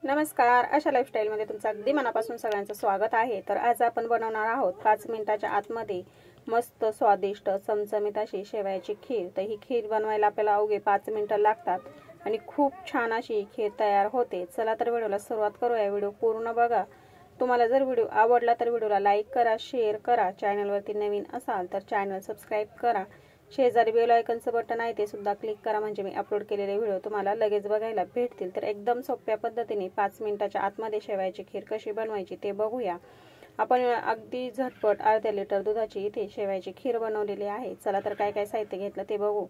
नमस्कार, आशा लाईफस्टाईलमध्ये तुमचं अगदी मनापासून सगळ्यांचं स्वागत आहे। तर आज आपण बनवणार आहोत 5 मिनिटाच्या आतमध्ये मस्त स्वादिष्ट चमचमीत अशी शेवयाची खीर। तर ही खीर बनवायला आपल्याला अवघे 5 मिनिटं लागतात आणि खूप छान अशी खीर तयार होते। चला तर व्हिडिओला सुरुवात करूया। व्हिडिओ पूर्ण बघा। तुम्हाला जर व्हिडिओ आवडला तर व्हिडिओला लाईक करा, शेअर करा। चॅनलवरती नवीन असाल तर चॅनल सबस्क्राइब करा। शेजारी बेल आयकॉनचं बटन आहे ते सुद्धा क्लिक करा, म्हणजे मी अपलोड केलेले व्हिडिओ तुम्हाला लगेच बघायला भेटतील। तर एकदम सोप्या पद्धतीने 5 मिनिटाच्या आतमध्ये शेवयाची खीर कशी बनवायची ते बघूया। आपण अगदी झटपट अर्धा लिटर दुधाची इथे शेवयाची खीर बनवलेली आहे। चला तर काय काय साहित्य घेतलं ते बघू।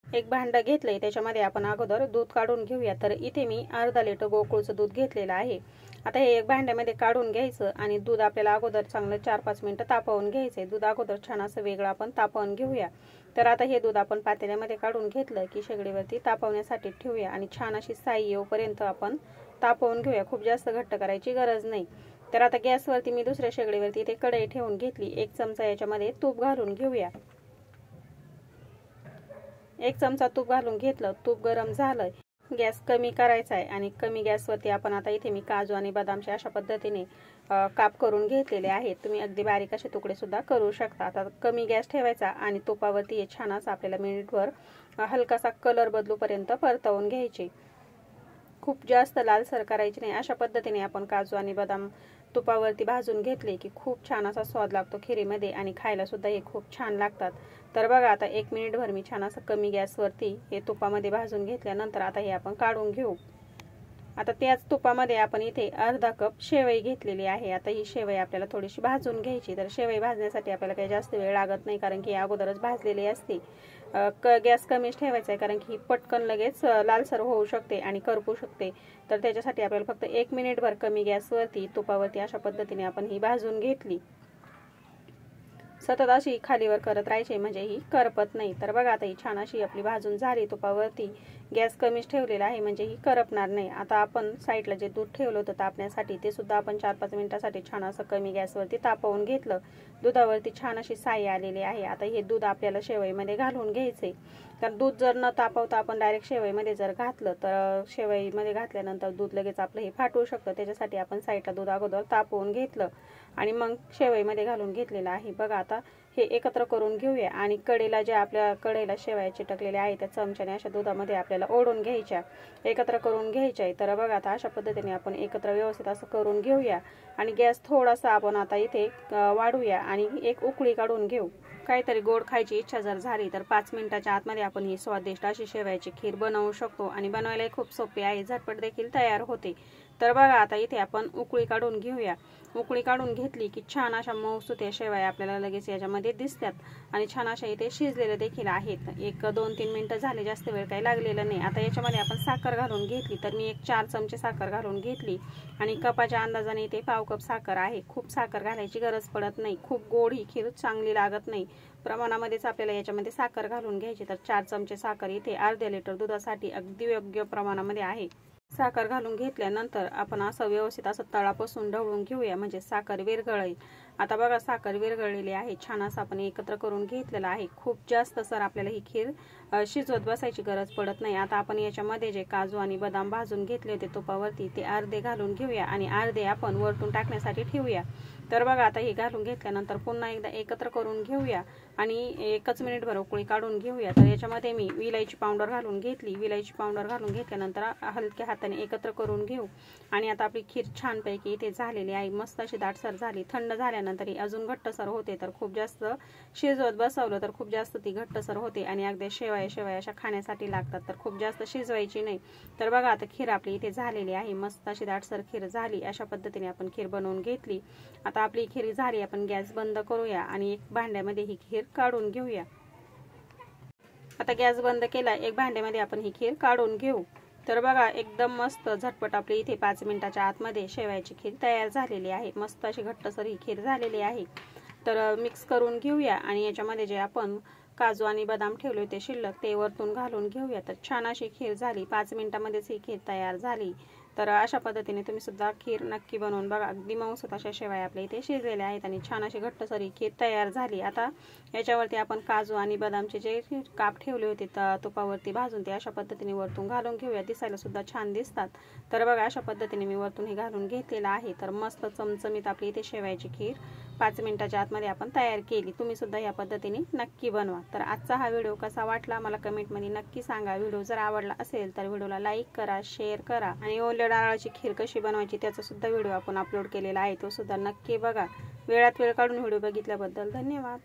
एक भांड घेतलंय, त्याच्यामध्ये आपण अगोदर दूध काढून घेऊया। तर इथे मी अर्धा लिटर गोकुळचं दूध घेतलेलं आहे। आता हे एक भांड्यामध्ये काढून घ्यायचं आणि दूध आपल्याला अगोदर चांगलं 4-5 मिनिटं तापवून घ्यायचंय। दूध अगोदर छान असं वेगळं आपण तापवून घेऊया। तर आता हे दूध आपण पातेल्यामध्ये काढून घेतलं की शेगडीवरती तापवण्यासाठी ठेवूया आणि छान अशी साई येऊपर्यंत आपण तापवून घेऊया। खूप जास्त घट्ट करायची गरज नाही। तर आता गॅसवरती मी दुसऱ्या शेगडीवरती इथे कढई ठेवून घेतली। 1 चमचा याच्यामध्ये तूप घालून घेऊया। 1 चमचा तूप घालून घेतलं। तूप गरम झालंय, गॅस कमी करायचा आहे आणि कमी गॅसवरती आपण आता इथे मी काजू आणि बदामचे अशा पद्धतीने काप करून घेतलेले आहेत। तुम्ही अगदी बारीक असे तुकडे सुद्धा करू शकता। आता कमी गॅस ठेवायचा आणि तुपावरती हे छान असं आपल्याला मिनिटभर हलकासा कलर बदलूपर्यंत परतवून घ्यायचे। खूप जास्त लालसर करायची नाही। अशा पद्धतीने आपण काजू आणि बदाम तुपावरती भाजून घेतले की खूप छान असा स्वाद लागतो खिरीमध्ये आणि खायला सुद्धा हे खूप छान लागतात। तर बघा, आता 1 मिनिटभर मी छान असं कमी गॅसवरती हे तुपामध्ये भाजून घेतल्यानंतर आता हे आपण काढून घेऊ। आता त्याच तुपामध्ये आपण इथे अर्धा कप शेवई घेतलेली आहे। आता ही शेवई आपल्याला थोडीशी भाजून घ्यायची। तर शेवई भाजण्यासाठी आपल्याला काही जास्त वेळ लागत नाही, कारण की अगोदरच भाजलेली असते। गॅस कमीच ठेवायचा आहे, कारण की ही पटकन लगेच लालसर होऊ शकते आणि करपू शकते। तर त्याच्यासाठी आपल्याला फक्त 1 मिनिटभर कमी गॅसवरती तुपावरती अशा पद्धतीने आपण ही भाजून घेतली। सतत अशी खालीवर करत राहायची, म्हणजे ही करपत नाही। तर बघा, आता ही छान अशी आपली भाजून झाली तुपावरती। गॅस कमीच ठेवलेला आहे, म्हणजे ही करपणार नाही। आता आपण साईडला जे दूध ठेवलं होतं तापण्यासाठी ते सुद्धा आपण 4-5 मिनिटांसाठी छान असं कमी गॅसवरती तापवून घेतलं। दुधावरती छान अशी साई आलेली आहे। आता हे दूध आपल्याला शेवईमध्ये घालून घ्यायचे। तर दूध जर न तापवता आपण डायरेक्ट शेवईमध्ये जर घातलं तर शेवईमध्ये घातल्यानंतर दूध लगेच आपलं हे फाटू शकतं। त्याच्यासाठी आपण साईडला दूध अगोदर तापवून घेतलं आणि मग शेवईमध्ये घालून घेतलेलं आहे। बघा, आता हे एकत्र करून घेऊया आणि कढईला जे आपल्या कढईला शेवया चिटकलेल्या आहे त्या चमच्याने अशा दुधामध्ये आपल्याला ओढून घ्यायच्या, एकत्र करून घ्यायच्या आहे। तर बघा, आता अशा पद्धतीने आपण एकत्र व्यवस्थित असं करून घेऊया आणि गॅस थोडासा आपण आता इथे वाढूया आणि एक उकळी काढून घेऊ। काहीतरी गोड खायची इच्छा जर झाली तर 5 मिनिटाच्या आतमध्ये आपण ही स्वादिष्ट अशी शेवयाची खीर बनवू शकतो आणि बनवायला खूप सोपी आहे, झटपट देखील तयार होते। तर बघा, आता इथे आपण उकळी काढून घेऊया। उकळी काढून घेतली की छान अशा मऊसूत शेवया आपल्याला लगेच याच्यामध्ये दिसतात आणि छान अशा इथे शिजलेले देखील आहेत। 1-2-3 मिनिटं झाले, जास्त वेळ काही लागलेला नाही। आता याच्यामध्ये आपण साखर घालून घेतली। तर मी 4 चमचे साखर घालून घेतली आणि कपाच्या अंदाजाने इथे पाव कप साखर आहे। खूप साखर घालायची गरज पडत नाही, खूप गोड ही खीर चांगली लागत नाही। प्रमाणामध्येच आपल्याला याच्यामध्ये साखर घालून घ्यायची। तर 4 चमचे साखर इथे अर्धा लिटर दुधासाठी अगदी योग्य प्रमाणामध्ये आहे। साखर घालून घेतल्यानंतर आपण असं व्यवस्थित असं तळापासून ढवळून घेऊया, म्हणजे साखर विरघळेल। आता बघा, साखर विरघळलेली आहे। छान असं आपण एकत्र करून घेतलेलं आहे। खूप जास्त सर आपल्याला ही खीर शिजवत बसायची गरज पडत नाही। आता आपण याच्यामध्ये जे काजू आणि बदाम भाजून घेतले होते तुपावरती ते अर्धे घालून घेऊया आणि अर्धे आपण वरतून टाकण्यासाठी ठेवूया। तर बघा, आता हे घालून घेतल्यानंतर पुन्हा एकदा एकत्र करून घेऊया आणि 1 मिनिटभर उकळी काढून घेऊया। तर याच्यामध्ये मी विलायची पावडर घालून घेतली। विलायची पावडर घालून घेतल्यानंतर हलक्या हाताने एकत्र करून घेऊ आणि आता आपली खीर छानपैकी इथे झालेली आहे। मस्त अशी दाटसर झाली। थंड झाल्यानंतर ही अजून घट्टसर होते। तर खूप जास्त शिजवत बसवलं तर खूप जास्त ती घट्टसर होते आणि अगदी शेवया अशा खाण्यासाठी लागतात। तर खूप जास्त शिजवायची नाही। तर बघा, आता खीर आपली इथे झालेली आहे। मस्त अशी दाटसर खीर झाली। अशा पद्धतीने आपण खीर बनवून घेतली। आता आपली खीर झाली, आपण गॅस बंद करूया आणि एक भांड्यामध्ये ही खीर काढून घेऊया। आता गॅस बंद केला, एक भांड्यामध्ये आपण ही खीर काढून घेऊ। तर बघा, एकदम मस्त झटपट आपली इथे 5 मिनिटाच्या आतमध्ये शेवयाची खीर तयार झालेली आहे। मस्त अशी घट्टसर ही खीर झालेली आहे। तर मिक्स करून घेऊया आणि याच्यामध्ये जे आपण काजू आणि बदाम ठेवले होते शिल्लक ते वरतून घालून घेऊया। तर छान अशी खीर झाली। 5 मिनिटांमध्येच ही खीर तयार झाली। तर अशा पद्धतीने तुम्ही सुद्धा खीर नक्की बनवून बघा। अगदी मऊसूत अशा शेवया आपल्या इथे शिजलेल्या आहेत आणि छान अशी घट्टसरी खीर तयार झाली। आता याच्यावरती आपण काजू आणि बदामचे जे काप ठेवले होते तुपावरती भाजून ते अशा पद्धतीने वरतून घालून घेऊया। दिसायला सुद्धा छान दिसतात। तर बघा अशा पद्धतीने मी वरतून हे घालून घेतलेलं आहे। तर मस्त चमचमीत आपली इथे शेवयाची खीर 5 मिनिटाच्या आतमध्ये आपण तयार केली। तुम्ही सुद्धा या पद्धतीने नक्की बनवा। तर आजचा हा व्हिडिओ कसा वाटला मला कमेंटमध्ये नक्की सांगा। व्हिडिओ जर आवडला असेल तर व्हिडिओला लाईक करा, शेअर करा आणि ओल्या नारळाची खीर कशी बनवायची त्याचा सुद्धा व्हिडिओ आपण अपलोड केलेला आहे, तो सुद्धा नक्की बघा। वेळात वेळ काढून व्हिडिओ बघितल्याबद्दल धन्यवाद।